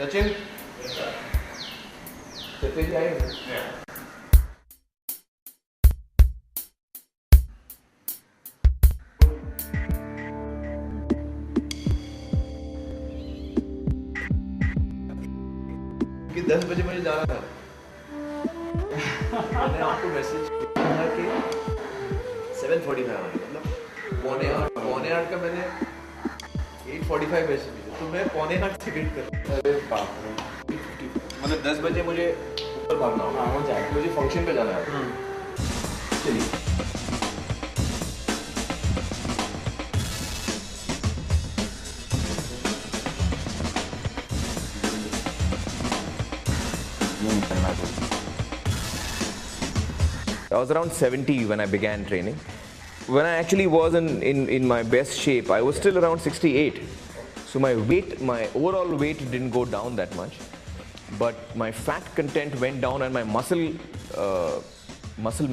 सचिन सचिन जी आए कि 10 बजे मुझे जाना था मैंने आपको मैसेज किया कि 7:45 मतलब पौने आठ का मैंने 8:45 मैसेज भेजा तो मैं पौने आठ से वेट कर रहा अरे बाप रे मतलब 10 बजे मुझे ऊपर भागना होगा हो जाए मुझे फंक्शन पे जाना है चलिए I was around 70 when I began training. When I actually was in my best shape, I was still around 68. So my overall weight didn't go down that much. But my fat content went down and my muscle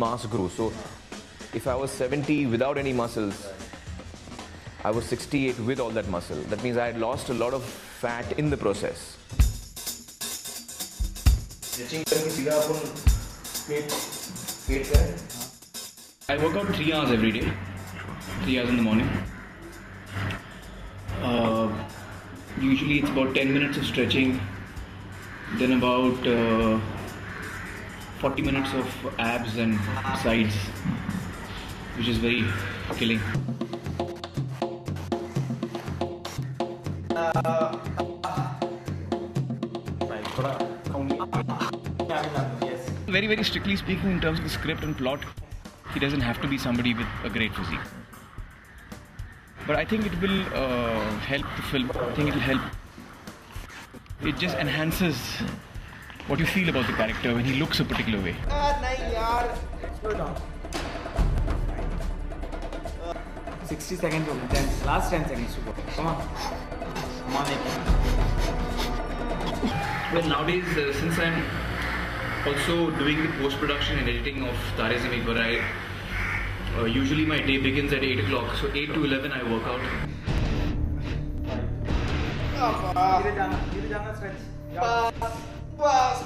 mass grew. So if I was 70 without any muscles, I was 68 with all that muscle. That means I had lost a lot of fat in the process. I work out 3 hours every day, 3 hours in the morning. Usually it's about 10 minutes of stretching, then about 40 minutes of abs and sides, which is very killing. Very strictly speaking, in terms of the script and plot, he doesn't have to be somebody with a great physique. But I think it will help the film. I think it will help. It just enhances what you feel about the character when he looks a particular way. नहीं यार 60 seconds only. Last 10 seconds to go. Come on. Well, nowadays, since I'm also doing the post-production and editing of Tare Zameen Par, usually my day begins at 8 o'clock. So 8 to 11 I work out. धीरे जाना stretch. बस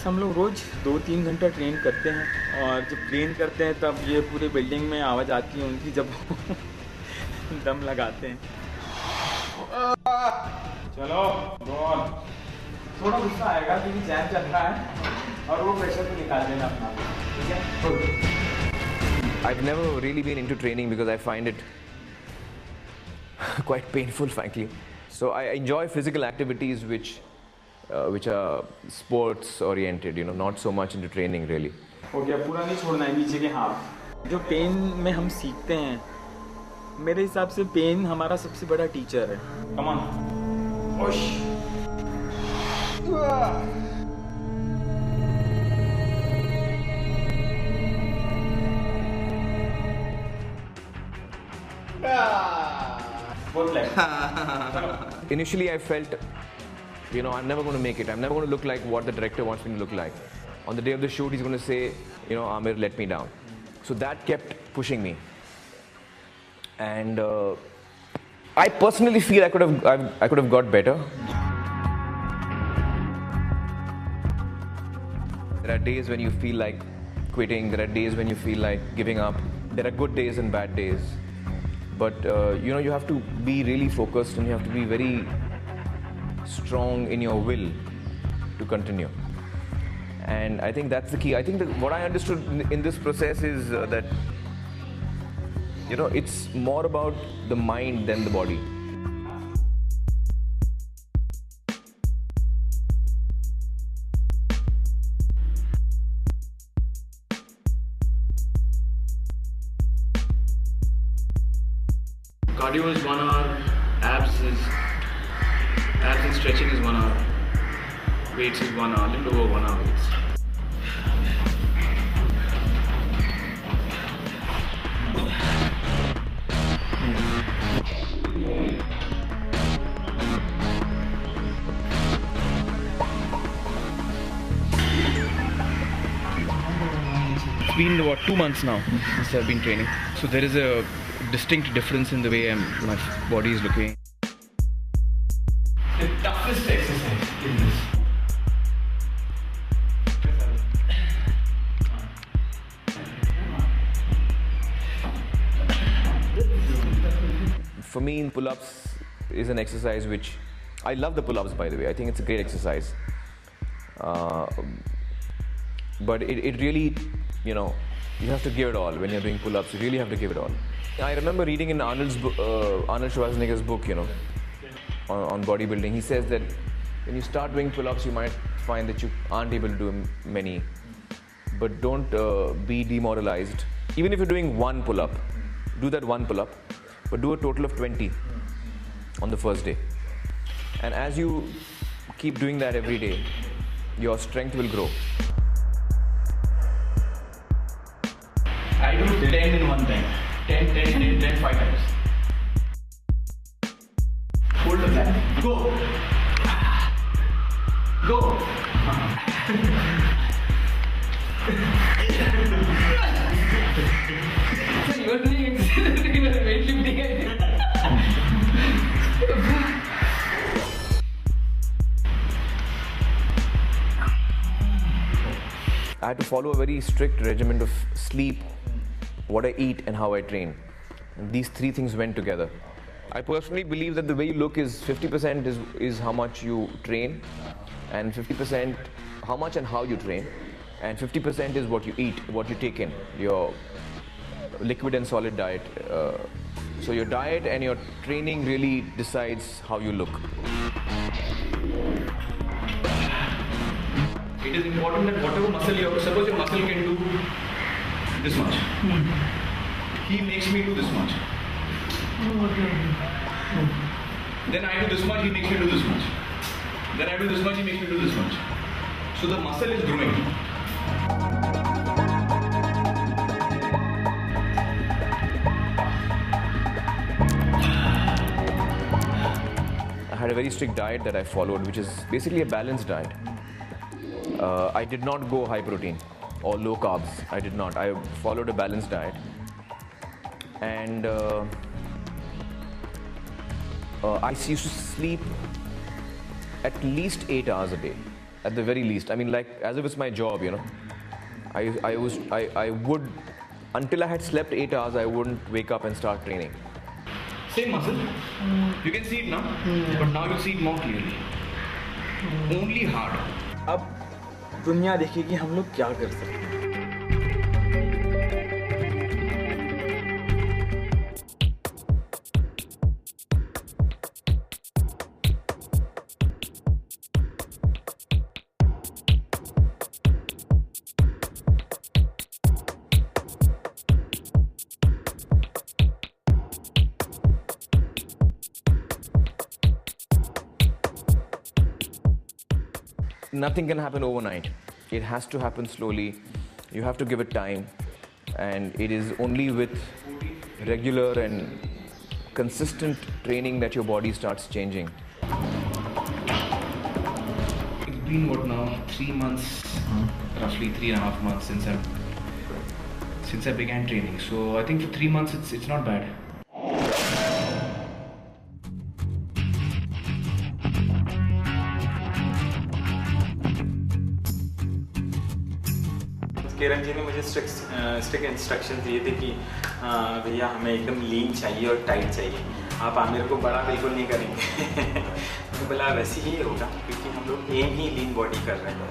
हम लोग रोज 2-3 घंटा train करते हैं और जब ट्रेन करते हैं तब ये पूरी बिल्डिंग में आवाज़ आती है उनकी जब दम लगाते हैं. चलो गोल थोड़ा गुस्सा आएगा क्योंकि जैम चल रहा है और वो प्रेशर को निकाल देना अपना. ठीक है. I've never really been into training because I find it quite painful, frankly. So I enjoy physical activities which are sports oriented, not so much into training really. हो गया पूरा नहीं छोड़ना है नीचे के हाथ. जो पेन में हम सीखते हैं मेरे हिसाब से पेन हमारा सबसे बड़ा टीचर है. Come on push. Initially I felt, I'm never going to make it. I'm never going to look like what the director wants me to look like. On the day of the shoot, he's going to say, Aamir, let me down. So that kept pushing me. And I personally feel I could have got better. There are days when you feel like quitting. There are days when you feel like giving up. There are good days and bad days. But you have to be really focused and you have to be very strong in your will to continue. And I think that's the key. I think that what I understood in this process is that it's more about the mind than the body. Cardio is 1 hour, abs and stretching is 1 hour, weights is 1 hour, a little over 1 hour weights. It's been 2 months now since I've been training, so there is a distinct difference in the way my body is looking. for me, pull-ups is an exercise which I love the pull-ups, by the way. I think it's a great exercise. But it really, you know, you have to give it all when you're doing pull-ups. You really have to give it all. I remember reading in Arnold Schwarzenegger's book, you know, on bodybuilding. He says that when you start doing pull-ups, you might find that you aren't able to do many. But don't be demoralized. Even if you're doing one pull-up, do that one pull-up, but do a total of 20 on the first day. And as you keep doing that every day, your strength will grow. I do 10 in one time. 10, 5 times. Hold the back. Go. Go. So you are doing weightlifting, I think. I had to follow a very strict regimen of sleep, what I eat, and how I train. And these three things went together. I personally believe that the way you look is 50% is how much you train, and 50% how much and how you train, and 50% is what you eat, what you take in, your liquid and solid diet. So your diet and your training really decides how you look. It is important that whatever muscle you have, suppose your muscle can do this much. He makes me do this much. Then I do this much, he makes me do this much. Then I do this much, he makes me do this much. So the muscle is growing. I had a very strict diet that I followed, which is basically a balanced diet. I did not go high protein or low carbs. I did not. I followed a balanced diet. And I used to sleep at least 8 hours a day, at the very least. I mean, like, as if it's my job, you know. I would, until I had slept 8 hours, I wouldn't wake up and start training. Same muscle. You can see it now, but now you see it more clearly. Only hard. अब दुनिया देखेगी हम लोग क्या कर सकते हैं. Nothing can happen overnight. It has to happen slowly. You have to give it time. And it is only with regular and consistent training that your body starts changing. It's been what now? 3 months, roughly 3.5 months since I began training. So I think for 3 months it's not bad. Kiran ji ने मुझे strict instruction दिए थे कि भैया हमें एकदम लीन चाहिए और टाइट चाहिए. आप आमिर को बड़ा बिल्कुल नहीं करेंगे. तो बोला वैसे ही होगा क्योंकि हम लोग एम ही लीन बॉडी कर रहे हैं.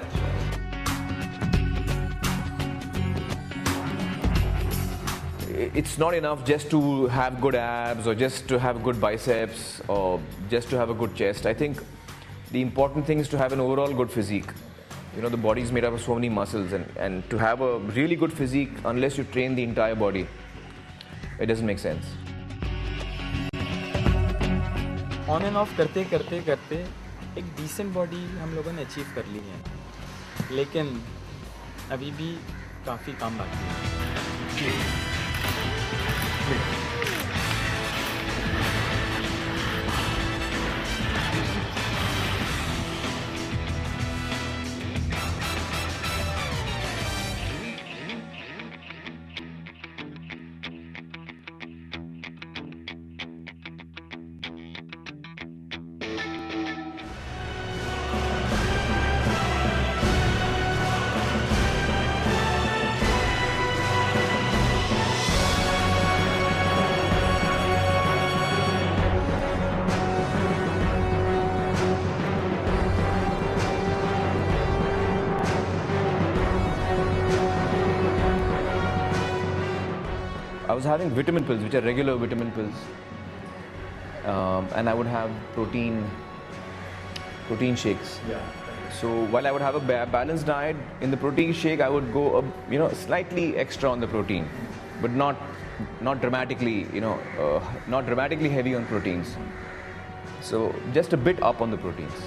It's not enough just to have good abs or just to have good biceps or just to have a good chest. I think the important thing is to have an overall good physique. You know, the body is made up of so many muscles, and to have a really good physique, unless you train the entire body, it doesn't make sense. On end of करते करते करते एक decent body हम लोगों ने achieve कर ली है, लेकिन अभी भी काफ़ी काम बाकी है. was having vitamin pills, which are regular vitamin pills, and I would have protein shakes. Yeah. So while I would have a balanced diet, in the protein shake I would go, slightly extra on the protein, but not dramatically, not dramatically heavy on proteins. So just a bit up on the proteins.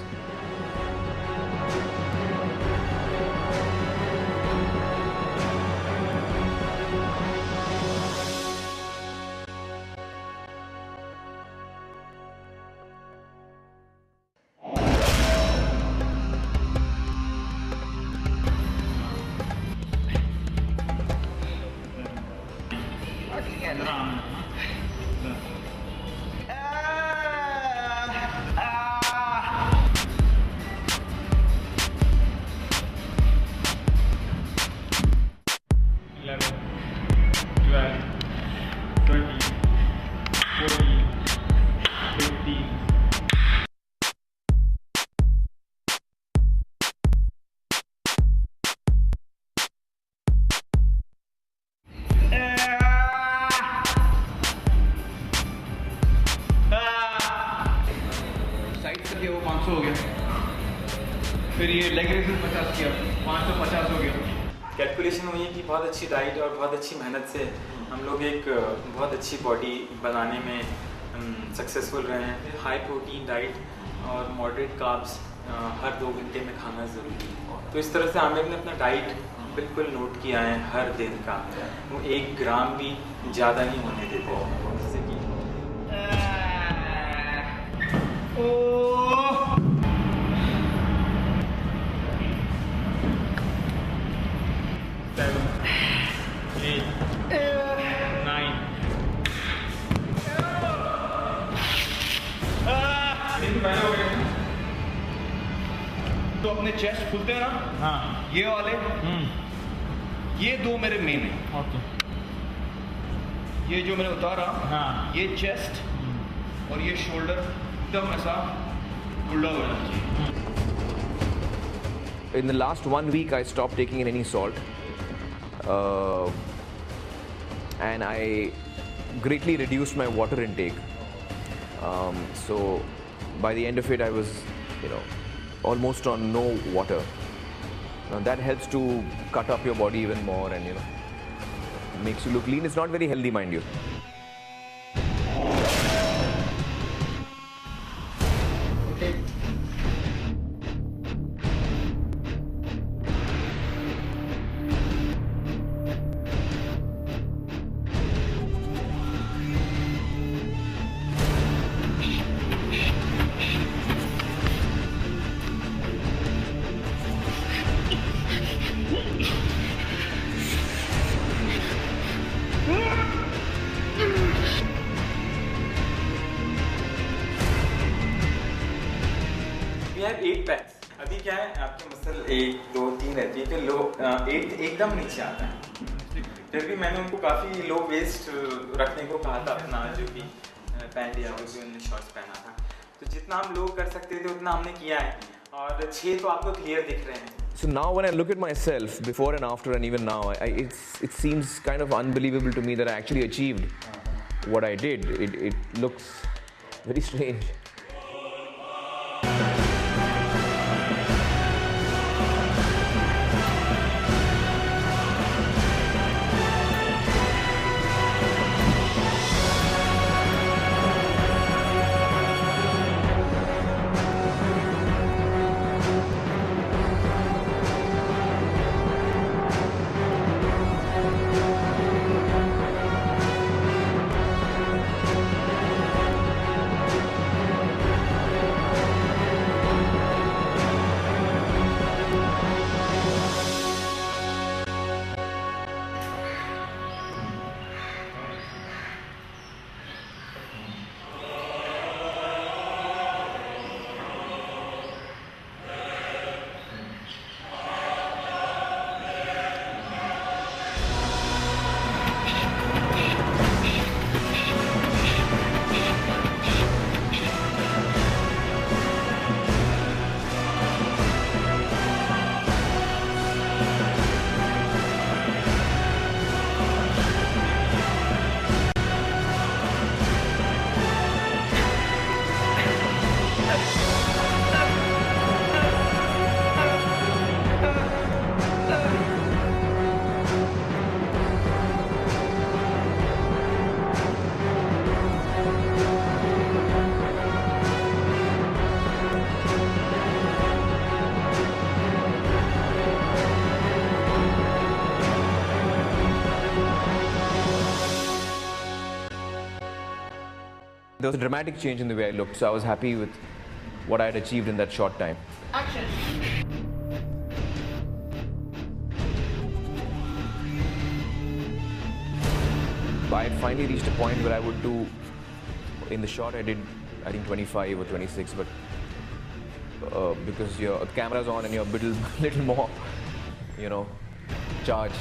वो 500 हो गया, फिर ये leg races 50 किया, 550 हो गया। Calculation हुई कि बहुत अच्छी डाइट और बहुत अच्छी मेहनत से हम लोग एक बहुत अच्छी बॉडी बनाने में सक्सेसफुल रहे हैं। हाई प्रोटीन डाइट और मॉडरेट कार्ब्स हर 2 घंटे में खाना ज़रूरी है। तो इस तरह से आमिर ने अपना डाइट बिल्कुल नोट किया है हर दिन का, वो 1 ग्राम भी ज़्यादा नहीं होने देते, जैसे कि तो अपने चेस्ट खुलते हैं ना, हाँ, ये वाले, ये 2 मेरे मेन है। ओके। ये जो मैंने उतारा, हाँ, ये चेस्ट और ये शोल्डर एकदम ऐसा खुला हो जाना चाहिए। In the last 1 week, I stopped taking in any salt, and I greatly reduced my water intake. So by the end of it, I was, almost on no water. Now that helps to cut up your body even more, and makes you look lean. It's not very healthy, mind you. We have 8 packs. अभी क्या है, आपकी muscle 1, 2, 3 रहती है, फिर लो 8 एकदम नीचे आता है। फिर भी मैंने उनको काफ़ी लो वेस्ट रखने को कहा था अपना, जो कि पैंट या जो भी उन्होंने शॉर्ट्स पहना था। तो जितना हम लो कर सकते थे उतना हमने किया है, और 6 तो आपको क्लियर दिख रहे हैं। So now when I look at myself before and after, and even now, it seems kind of unbelievable to me that I actually achieved what I did. It looks very strange. there was a dramatic change in the way I looked. So I was happy with what I had achieved in that short time. Action. I had finally reached a point where I would do, in the shot I did, I think 25 or 26, but because your camera's on and you're a little more, charged.